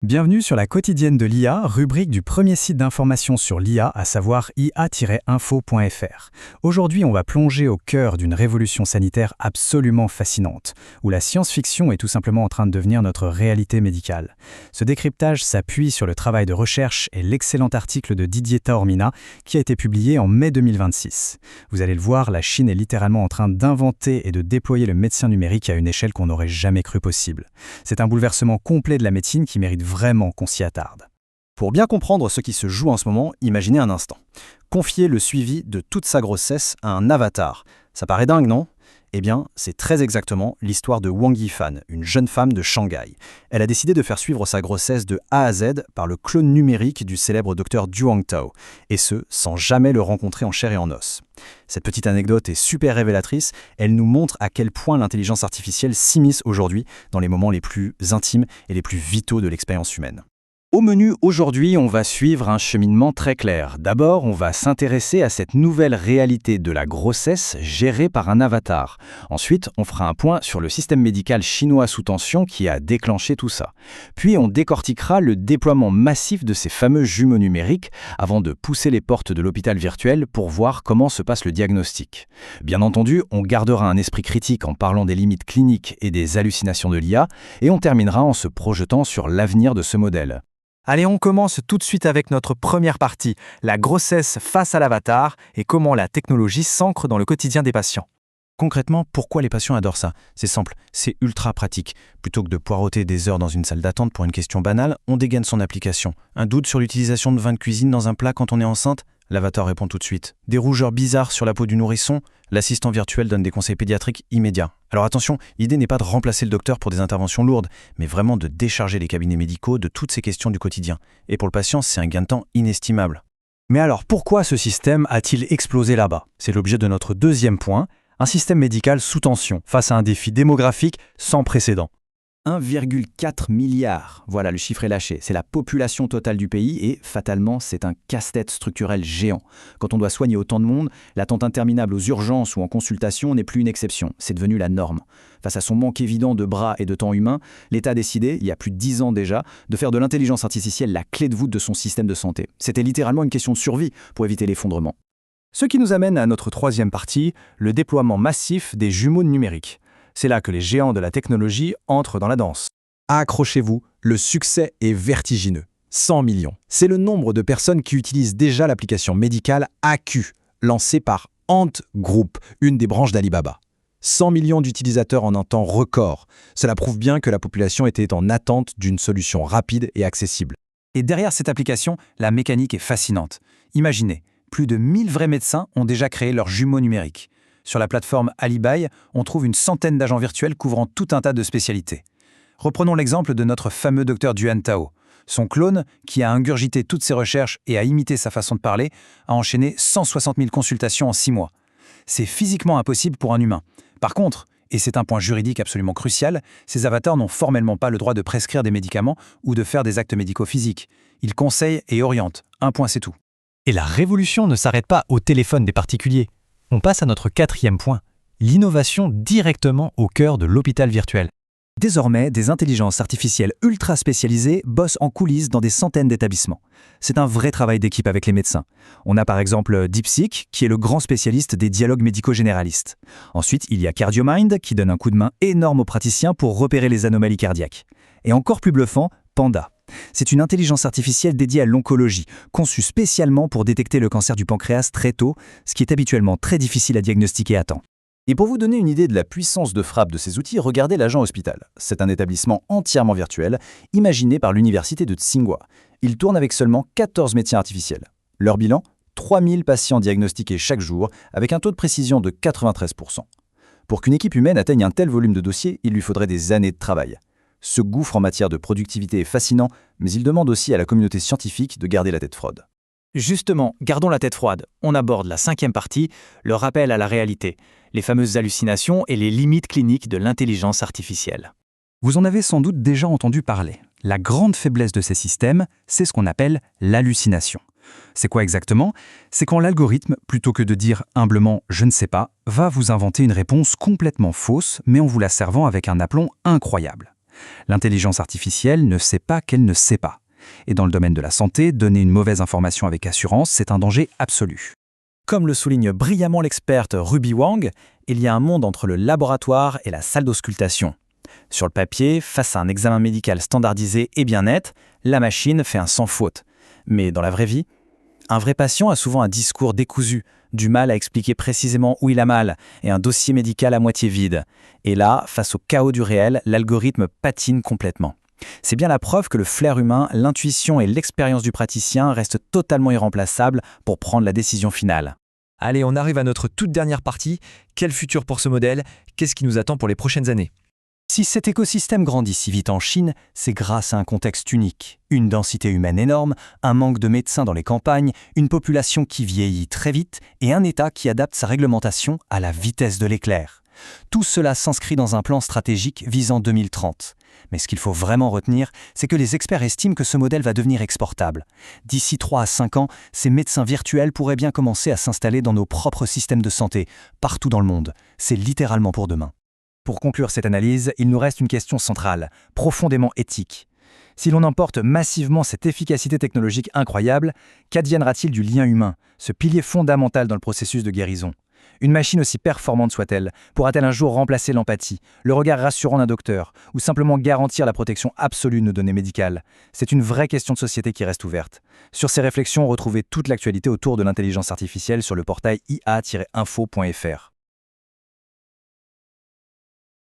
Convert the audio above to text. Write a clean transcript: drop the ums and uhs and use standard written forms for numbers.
Bienvenue sur la quotidienne de l'IA, rubrique du premier site d'information sur l'IA, à savoir ia-info.fr. Aujourd'hui, on va plonger au cœur d'une révolution sanitaire absolument fascinante, où la science-fiction est tout simplement en train de devenir notre réalité médicale. Ce décryptage s'appuie sur le travail de recherche et l'excellent article de Didier Taormina, qui a été publié en mai 2026. Vous allez le voir, la Chine est littéralement en train d'inventer et de déployer le médecin numérique à une échelle qu'on n'aurait jamais cru possible. C'est un bouleversement complet de la médecine qui mérite vraiment qu'on s'y attarde. Pour bien comprendre ce qui se joue en ce moment, imaginez un instant. Confier le suivi de toute sa grossesse à un avatar. Ça paraît dingue, non ? Eh bien, c'est très exactement l'histoire de Wang Yifan, une jeune femme de Shanghai. Elle a décidé de faire suivre sa grossesse de A à Z par le clone numérique du célèbre docteur Du Hongtao, et ce, sans jamais le rencontrer en chair et en os. Cette petite anecdote est super révélatrice, elle nous montre à quel point l'intelligence artificielle s'immisce aujourd'hui dans les moments les plus intimes et les plus vitaux de l'expérience humaine. Au menu aujourd'hui, on va suivre un cheminement très clair. D'abord, on va s'intéresser à cette nouvelle réalité de la grossesse gérée par un avatar. Ensuite, on fera un point sur le système médical chinois sous tension qui a déclenché tout ça. Puis, on décortiquera le déploiement massif de ces fameux jumeaux numériques avant de pousser les portes de l'hôpital virtuel pour voir comment se passe le diagnostic. Bien entendu, on gardera un esprit critique en parlant des limites cliniques et des hallucinations de l'IA, et on terminera en se projetant sur l'avenir de ce modèle. Allez, on commence tout de suite avec notre première partie, la grossesse face à l'avatar et comment la technologie s'ancre dans le quotidien des patients. Concrètement, pourquoi les patients adorent ça ? C'est simple, c'est ultra pratique. Plutôt que de poireauter des heures dans une salle d'attente pour une question banale, on dégaine son application. Un doute sur l'utilisation de vin de cuisine dans un plat quand on est enceinte ? L'avatar répond tout de suite. Des rougeurs bizarres sur la peau du nourrisson ? L'assistant virtuel donne des conseils pédiatriques immédiats. Alors attention, l'idée n'est pas de remplacer le docteur pour des interventions lourdes, mais vraiment de décharger les cabinets médicaux de toutes ces questions du quotidien. Et pour le patient, c'est un gain de temps inestimable. Mais alors, pourquoi ce système a-t-il explosé là-bas ? C'est l'objet de notre deuxième point, un système médical sous tension, face à un défi démographique sans précédent. 1,4 milliard, voilà le chiffre est lâché, c'est la population totale du pays et, fatalement, c'est un casse-tête structurel géant. Quand on doit soigner autant de monde, l'attente interminable aux urgences ou en consultation n'est plus une exception, c'est devenu la norme. Face à son manque évident de bras et de temps humain, l'État a décidé, il y a plus de 10 ans déjà, de faire de l'intelligence artificielle la clé de voûte de son système de santé. C'était littéralement une question de survie pour éviter l'effondrement. Ce qui nous amène à notre troisième partie, le déploiement massif des jumeaux numériques. C'est là que les géants de la technologie entrent dans la danse. Accrochez-vous, le succès est vertigineux. 100 millions. C'est le nombre de personnes qui utilisent déjà l'application médicale AQ, lancée par Ant Group, une des branches d'Alibaba. 100 millions d'utilisateurs en un temps record. Cela prouve bien que la population était en attente d'une solution rapide et accessible. Et derrière cette application, la mécanique est fascinante. Imaginez, plus de 1000 vrais médecins ont déjà créé leurs jumeaux numériques. Sur la plateforme Alibaba, on trouve une centaine d'agents virtuels couvrant tout un tas de spécialités. Reprenons l'exemple de notre fameux docteur Du Hongtao. Son clone, qui a ingurgité toutes ses recherches et a imité sa façon de parler, a enchaîné 160 000 consultations en 6 mois. C'est physiquement impossible pour un humain. Par contre, et c'est un point juridique absolument crucial, ces avatars n'ont formellement pas le droit de prescrire des médicaments ou de faire des actes médicaux physiques. Ils conseillent et orientent. Un point, c'est tout. Et la révolution ne s'arrête pas au téléphone des particuliers. On passe à notre quatrième point, l'innovation directement au cœur de l'hôpital virtuel. Désormais, des intelligences artificielles ultra spécialisées bossent en coulisses dans des centaines d'établissements. C'est un vrai travail d'équipe avec les médecins. On a par exemple DeepSeek, qui est le grand spécialiste des dialogues médicaux généralistes. Ensuite, il y a CardioMind, qui donne un coup de main énorme aux praticiens pour repérer les anomalies cardiaques. Et encore plus bluffant, Panda. C'est une intelligence artificielle dédiée à l'oncologie, conçue spécialement pour détecter le cancer du pancréas très tôt, ce qui est habituellement très difficile à diagnostiquer à temps. Et pour vous donner une idée de la puissance de frappe de ces outils, regardez l'Agent Hospital. C'est un établissement entièrement virtuel, imaginé par l'université de Tsinghua. Il tourne avec seulement 14 médecins artificiels. Leur bilan, 3000 patients diagnostiqués chaque jour, avec un taux de précision de 93%. Pour qu'une équipe humaine atteigne un tel volume de dossiers, il lui faudrait des années de travail. Ce gouffre en matière de productivité est fascinant, mais il demande aussi à la communauté scientifique de garder la tête froide. Justement, gardons la tête froide. On aborde la cinquième partie, le rappel à la réalité, les fameuses hallucinations et les limites cliniques de l'intelligence artificielle. Vous en avez sans doute déjà entendu parler. La grande faiblesse de ces systèmes, c'est ce qu'on appelle l'hallucination. C'est quoi exactement ? C'est quand l'algorithme, plutôt que de dire humblement « je ne sais pas », va vous inventer une réponse complètement fausse, mais en vous la servant avec un aplomb incroyable. L'intelligence artificielle ne sait pas qu'elle ne sait pas. Et dans le domaine de la santé, donner une mauvaise information avec assurance, c'est un danger absolu. Comme le souligne brillamment l'experte Ruby Wang, il y a un monde entre le laboratoire et la salle d'auscultation. Sur le papier, face à un examen médical standardisé et bien net, la machine fait un sans faute. Mais dans la vraie vie, un vrai patient a souvent un discours décousu, du mal à expliquer précisément où il a mal, et un dossier médical à moitié vide. Et là, face au chaos du réel, l'algorithme patine complètement. C'est bien la preuve que le flair humain, l'intuition et l'expérience du praticien restent totalement irremplaçables pour prendre la décision finale. Allez, on arrive à notre toute dernière partie. Quel futur pour ce modèle? Qu'est-ce qui nous attend pour les prochaines années? Si cet écosystème grandit si vite en Chine, c'est grâce à un contexte unique. Une densité humaine énorme, un manque de médecins dans les campagnes, une population qui vieillit très vite et un État qui adapte sa réglementation à la vitesse de l'éclair. Tout cela s'inscrit dans un plan stratégique visant 2030. Mais ce qu'il faut vraiment retenir, c'est que les experts estiment que ce modèle va devenir exportable. D'ici 3 à 5 ans, ces médecins virtuels pourraient bien commencer à s'installer dans nos propres systèmes de santé, partout dans le monde. C'est littéralement pour demain. Pour conclure cette analyse, il nous reste une question centrale, profondément éthique. Si l'on emporte massivement cette efficacité technologique incroyable, qu'adviendra-t-il du lien humain, ce pilier fondamental dans le processus de guérison? Une machine aussi performante soit-elle, pourra-t-elle un jour remplacer l'empathie, le regard rassurant d'un docteur, ou simplement garantir la protection absolue de nos données médicales? C'est une vraie question de société qui reste ouverte. Sur ces réflexions, retrouvez toute l'actualité autour de l'intelligence artificielle sur le portail ia-info.fr.